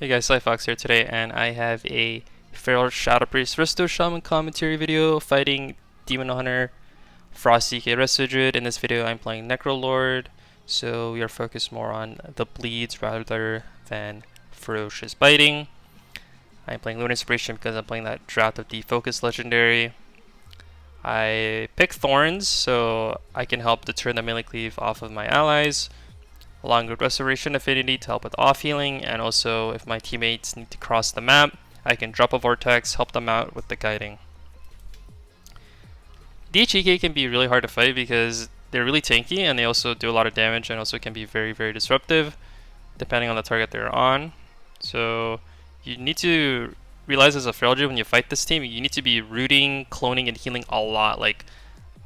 Hey guys, Fox here today, and I have a Feral Shadow Priest Resto Shaman commentary video fighting Demon Hunter Frosty K Resto Druid. In this video, I'm playing Necrolord, so we are focused more on the bleeds rather than ferocious biting. I'm playing Lunar Inspiration because I'm playing that draft of Defocus Legendary. I pick Thorns so I can help deter the melee cleave off of my allies, along with Restoration Affinity to help with off healing, and also if my teammates need to cross the map, I can drop a Vortex, help them out with the guiding. DHEK can be really hard to fight because they're really tanky and they also do a lot of damage and also can be very disruptive depending on the target they're on. So you need to realize as a Feral Druid when you fight this team, you need to be rooting, cloning, and healing a lot. Like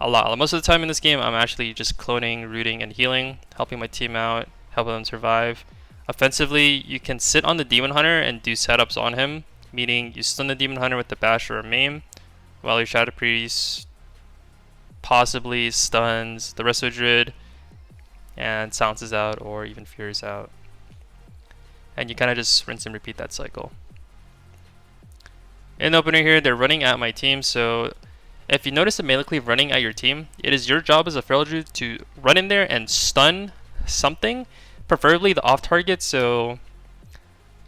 a lot. Most of the time in this game, I'm actually just cloning, rooting, and healing, helping my team out, helping them survive. Offensively, you can sit on the Demon Hunter and do setups on him, meaning you stun the Demon Hunter with the Bash or a Maim, while your Shadow Priest possibly stuns the Resto Druid and silences out or even fears out. And you kind of just rinse and repeat that cycle. In the opener here, they're running at my team, so if you notice a melee cleave running at your team, it is your job as a Feral Druid to run in there and stun something, preferably the off target, so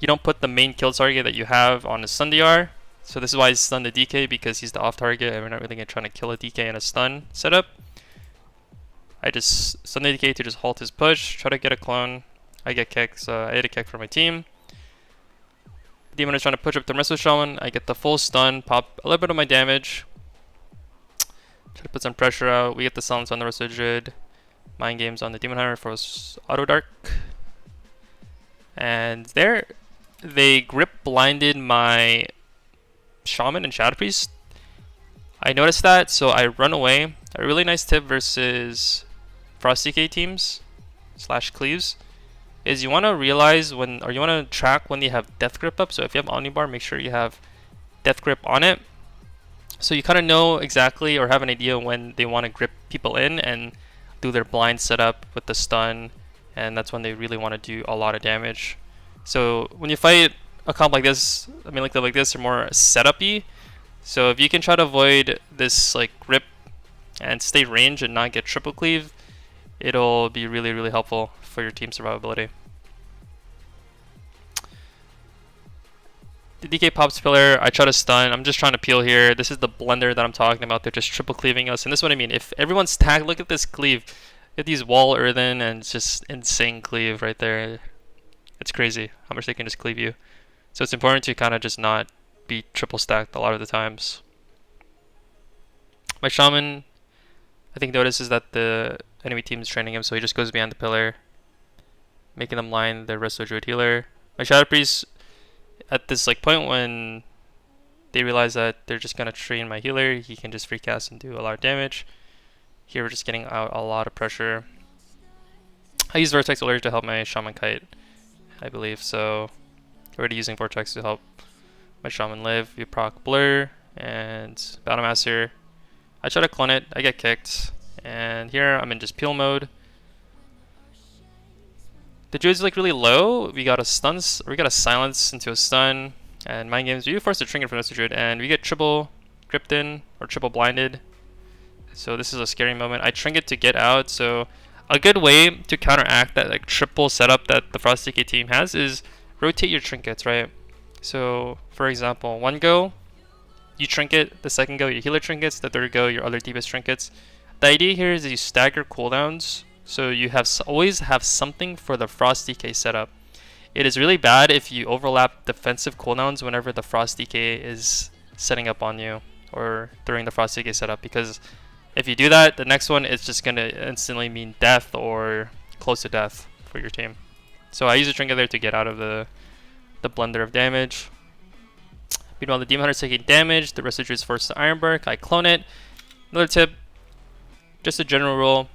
you don't put the main kill target that you have on a stun DR. So this is why I stun the DK, because he's the off target and we're not really trying to kill a DK in a stun setup. I just stun the DK to just halt his push, try to get a clone. I get kicks, I hit a kick for my team. Demon is trying to push up the Resto Shaman. I get the full stun, pop a little bit of my damage. Try to put some pressure out. We get the silence on the Resto Druid. Mind games on the Demon Hunter for Auto Dark. And there, they grip blinded my Shaman and Shadow Priest. I noticed that, so I run away. A really nice tip versus Frosty K teams / Cleaves is you want to realize when, or you want to track when they have Death Grip up. So if you have Omnibar, make sure you have Death Grip on it. So you kind of know exactly or have an idea when they want to grip people in and do their blind setup with the stun, and that's when they really want to do a lot of damage. So when you fight a comp like this, I mean like this, they're more setup-y. So if you can try to avoid this like grip and stay range and not get triple cleave, it'll be really helpful for your team survivability. The DK pops pillar, I try to stun, I'm just trying to peel here. This is the blender that I'm talking about, they're just triple cleaving us, and this is what I mean. If everyone's tagged, look at this cleave. Get these wall earthen, and it's just insane cleave right there. It's crazy how much they can just cleave you. So it's important to kind of just not be triple stacked a lot of the times. My Shaman, I think, notices that the enemy team is training him, so he just goes behind the pillar, making them line the Resto Druid healer. My Shadow Priest, at this like point when they realize that they're just gonna train my healer, he can just free cast and do a lot of damage. Here we're just getting out a lot of pressure. I use Vortex earlier to help my Shaman kite, I believe, so already using Vortex to help my Shaman live. We proc Blur and Battlemaster. I try to clone it, I get kicked, and here I'm in just peel mode. The Druid's like really low. We got a silence into a stun, and mind games. We force a trinket from Mr. Druid, and we get triple gripped in or triple blinded. So this is a scary moment. I trinket to get out. So a good way to counteract that like triple setup that the Frosty K team has is rotate your trinkets, right? So for example, one go, you trinket. The second go, your healer trinkets. The third go, your other deepest trinkets. The idea here is that you stagger cooldowns, so you always have something for the Frosty K setup. It is really bad if you overlap defensive cooldowns whenever the Frosty K is setting up on you or during the Frosty K setup, because if you do that, the next one is just going to instantly mean death or close to death for your team. So I use a trinket there to get out of the blender of damage. Meanwhile, the Demon Hunter is taking damage, the Resto Druid is forced to Ironbark, I clone it. Another tip, just a general rule,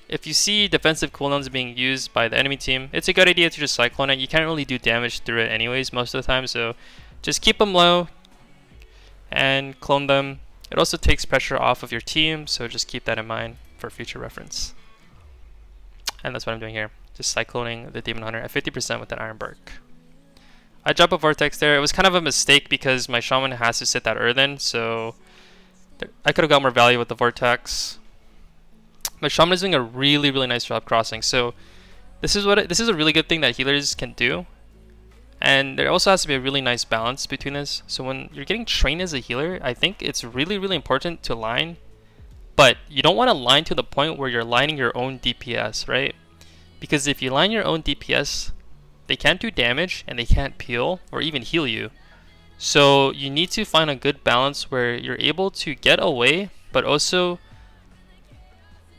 if you see defensive cooldowns being used by the enemy team, it's a good idea to just cyclone it. You can't really do damage through it anyways most of the time, so just keep them low and clone them. It also takes pressure off of your team, so just keep that in mind for future reference. And that's what I'm doing here, just cycloning the Demon Hunter at 50% with an Ironbark. I drop a Vortex there. It was kind of a mistake because my Shaman has to sit that Earthen, so I could have got more value with the Vortex. My Shaman is doing a really, really nice job crossing. So this is a really good thing that healers can do. And there also has to be a really nice balance between this. So when you're getting trained as a healer, I think it's really, really important to line. But you don't want to line to the point where you're lining your own DPS, right? Because if you line your own DPS, they can't do damage and they can't peel or even heal you. So you need to find a good balance where you're able to get away, but also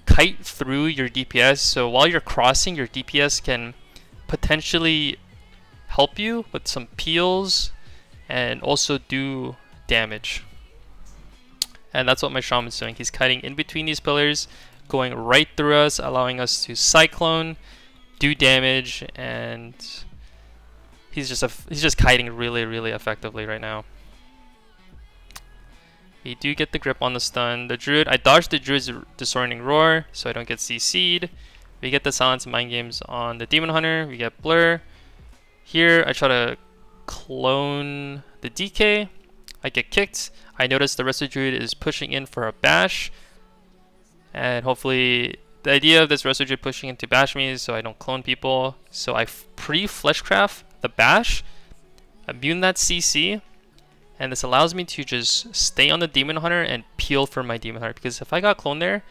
kite through your DPS. So while you're crossing, your DPS can potentially help you with some peels and also do damage. And that's what my Shaman's doing. He's kiting in between these pillars, going right through us, allowing us to cyclone, do damage, and he's just kiting really, really effectively right now. We do get the grip on the stun. The Druid, I dodged the Druid's Disorienting Roar so I don't get CC'd. We get the Silence and Mind Games on the Demon Hunter. We get Blur. Here, I try to clone the DK. I get kicked. I notice the rest of the Druid is pushing in for a bash. And hopefully, the idea of this rest of the Druid pushing in to bash me is so I don't clone people. So I pre-fleshcraft the bash, immune that CC, and this allows me to just stay on the Demon Hunter and peel for my Demon Hunter. Because if I got cloned there,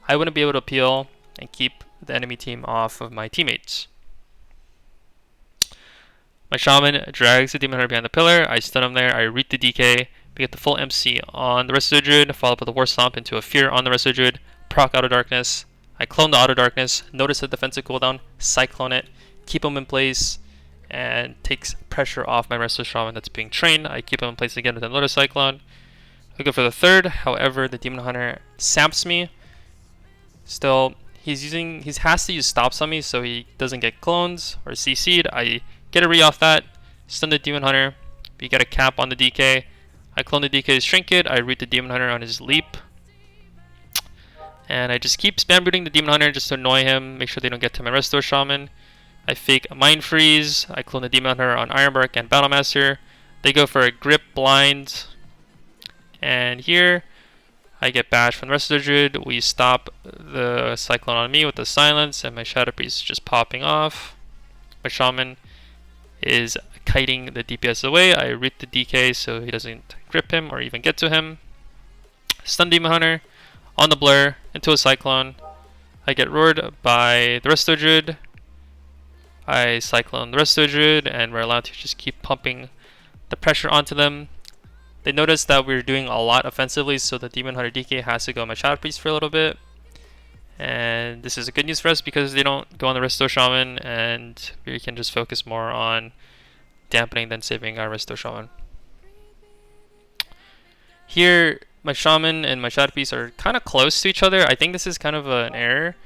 I wouldn't be able to peel and keep the enemy team off of my teammates. My Shaman drags the Demon Hunter behind the pillar. I stun him there. I read the DK. We get the full MC on the rest of the Druid, followed up with a War Stomp into a Fear on the rest of the Druid. Proc Auto Darkness. I clone the Auto Darkness. Notice the defensive cooldown. Cyclone it. Keep him in place. And takes pressure off my rest of the Shaman that's being trained. I keep him in place again with another Cyclone. I go for the third. However, the Demon Hunter saps me. Still, he has to use stops on me so he doesn't get clones or CC'd. I get a re off that, stun the Demon Hunter. We get a cap on the DK. I clone the DK's Trinket. I root the Demon Hunter on his leap. And I just keep spam booting the Demon Hunter just to annoy him, make sure they don't get to my Resto Shaman. I fake a Mind Freeze. I clone the Demon Hunter on Ironbark and Battlemaster. They go for a Grip Blind. And here, I get bashed from the rest of the Druid. We stop the Cyclone on me with the Silence, and my Shadow Priest is just popping off. My Shaman is kiting the DPS away. I root the DK so he doesn't grip him or even get to him. Stun Demon Hunter on the Blur into a Cyclone. I get roared by the rest of the Druid. I Cyclone the rest of the Druid, and we're allowed to just keep pumping the pressure onto them. They notice that we're doing a lot offensively, so the Demon Hunter DK has to go on my Shadow Priest for a little bit. And this is a good news for us because they don't go on the Resto Shaman, and we can just focus more on dampening than saving our Resto Shaman. Here, my Shaman and my Shadow Priest are kind of close to each other. I think this is kind of an error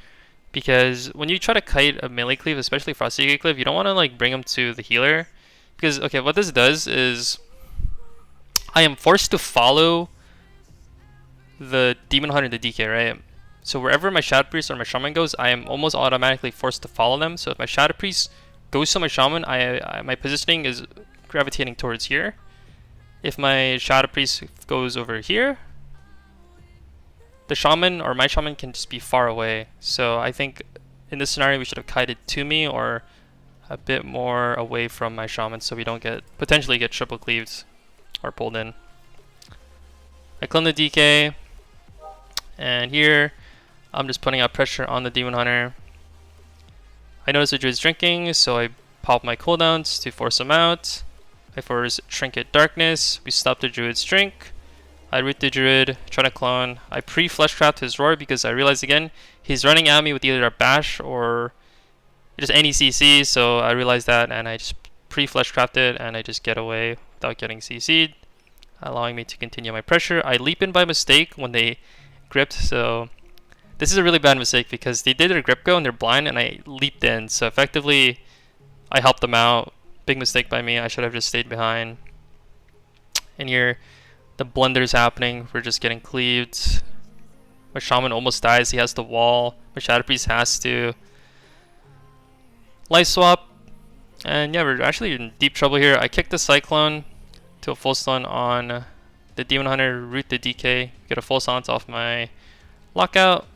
because when you try to kite a melee cleave, especially Frosty Cleave, you don't want to like bring them to the healer. Because, okay, what this does is I am forced to follow the Demon Hunter and the DK, right? So wherever my Shadow Priest or my Shaman goes, I am almost automatically forced to follow them. So if my Shadow Priest goes to my Shaman, my positioning is gravitating towards here. If my Shadow Priest goes over here, the Shaman or my Shaman can just be far away. So I think in this scenario we should have kited to me or a bit more away from my Shaman so we don't potentially get triple cleaved or pulled in. I clone the DK, and here I'm just putting out pressure on the Demon Hunter. I notice the Druid's drinking, so I pop my cooldowns to force him out. I force Trinket Darkness. We stop the Druid's drink. I root the Druid, try to clone. I pre-fleshcraft his Roar because I realize again he's running at me with either a bash or just any CC, so I realize that and I just pre-fleshcraft it and I just get away without getting CC'd, allowing me to continue my pressure. I leap in by mistake when they gripped, so this is a really bad mistake because they did their grip go and they're blind and I leaped in, so effectively I helped them out. Big mistake by me. I should have just stayed behind. And here the blunder's happening. We're just getting cleaved. My Shaman almost dies. He has the wall. My Shadow Priest has to life swap. And yeah, we're actually in deep trouble here. I kicked the Cyclone to a full stun on the Demon Hunter, root the DK, get a full silence off my lockout.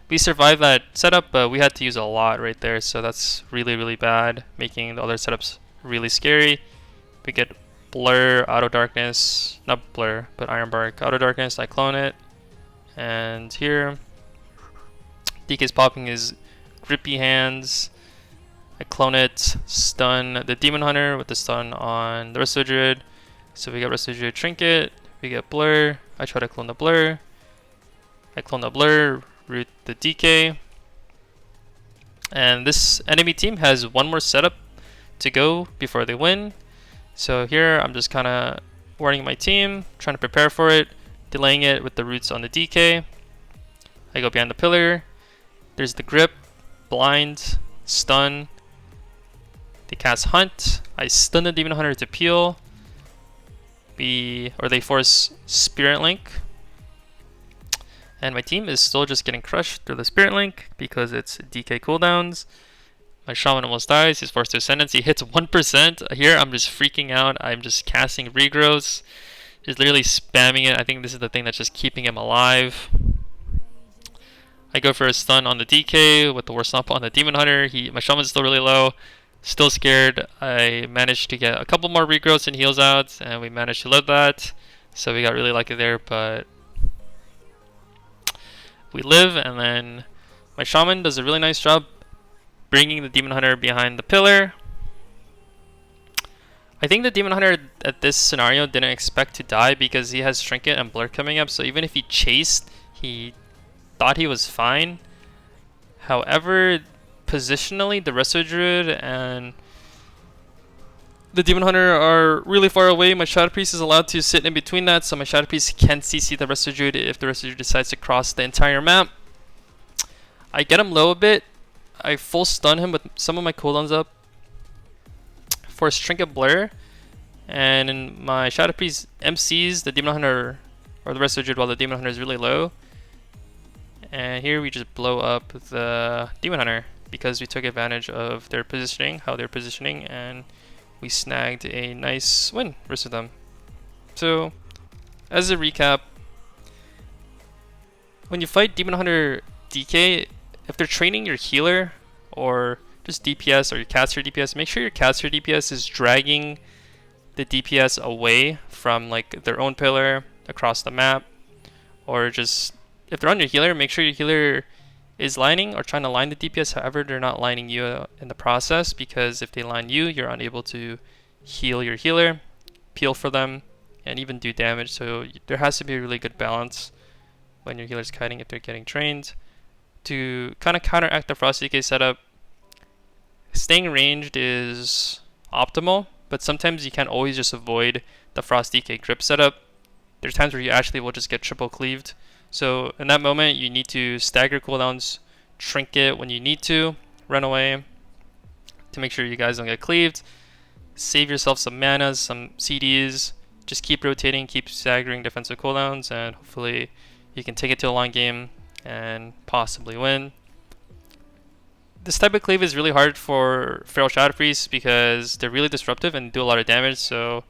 We survived that setup, but we had to use a lot right there, so that's really, really bad, making the other setups really scary. We get Blur, Auto Darkness, not Blur, but Ironbark, Auto Darkness, I clone it. And here, DK's popping his grippy hands. I clone it, stun the Demon Hunter with the stun on the Resto Druid. So we get Resto Druid Trinket, we get Blur, I try to clone the Blur. I clone the Blur, root the DK. And this enemy team has one more setup to go before they win. So here I'm just kind of warning my team, trying to prepare for it, delaying it with the roots on the DK. I go behind the pillar. There's the grip, blind, stun. They cast Hunt. I stun the Demon Hunter to peel. They force Spirit Link. And my team is still just getting crushed through the Spirit Link because it's DK cooldowns. My Shaman almost dies. He's forced to Ascendance. He hits 1%. Here I'm just freaking out. I'm just casting Regrowths. Just literally spamming it. I think this is the thing that's just keeping him alive. I go for a stun on the DK with the War Stomp on the Demon Hunter. My Shaman's still really low. Still scared. I managed to get a couple more Regrowths and heals out, and we managed to live that. So we got really lucky there, but we live, and then my Shaman does a really nice job bringing the Demon Hunter behind the pillar. I think the Demon Hunter at this scenario didn't expect to die because he has Trinket and Blur coming up, so even if he chased, he thought he was fine. However, positionally, the Resto Druid and the Demon Hunter are really far away. My Shadow Priest is allowed to sit in between that, so my Shadow Priest can CC the Resto Druid if the Resto Druid decides to cross the entire map. I get him low a bit. I full stun him with some of my cooldowns up. Force Trinket Blur. And my Shadow Priest MCs the Demon Hunter or the Resto Druid while the Demon Hunter is really low. And here we just blow up the Demon Hunter because we took advantage of their positioning, how they're positioning, and we snagged a nice win versus them. So, as a recap, when you fight Demon Hunter DK, if they're training your healer or just DPS or your caster DPS, make sure your caster DPS is dragging the DPS away from like their own pillar across the map, or just if they're on your healer, make sure your healer is lining or trying to line the DPS. However, they're not lining you in the process, because if they line you, you're unable to heal your healer, peel for them, and even do damage. So there has to be a really good balance when your healer's kiting if they're getting trained. To kind of counteract the Frost DK setup, staying ranged is optimal, but sometimes you can't always just avoid the Frost DK grip setup. There's times where you actually will just get triple cleaved. So in that moment, you need to stagger cooldowns, trinket when you need to, run away to make sure you guys don't get cleaved. Save yourself some manas, some CDs. Just keep rotating, keep staggering defensive cooldowns, and hopefully you can take it to a long game and possibly win. This type of cleave is really hard for Feral Shadow Priests because they're really disruptive and do a lot of damage, so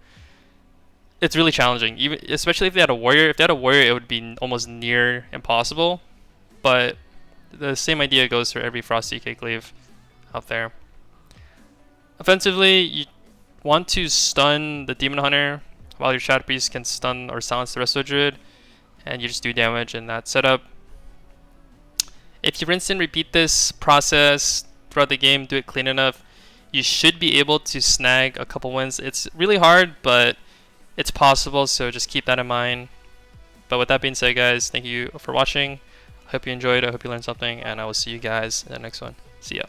it's really challenging, even especially if they had a warrior. If they had a warrior, it would be almost near impossible, but the same idea goes for every Frost DK cleave out there. Offensively, you want to stun the Demon Hunter while your Shadow Priest can stun or silence the Resto Druid, and you just do damage in that setup. If you rinse and repeat this process throughout the game, do it clean enough, you should be able to snag a couple wins. It's really hard, but it's possible, so just keep that in mind. But with that being said, guys, thank you for watching. I hope you enjoyed, I hope you learned something, and I will see you guys in the next one. See ya.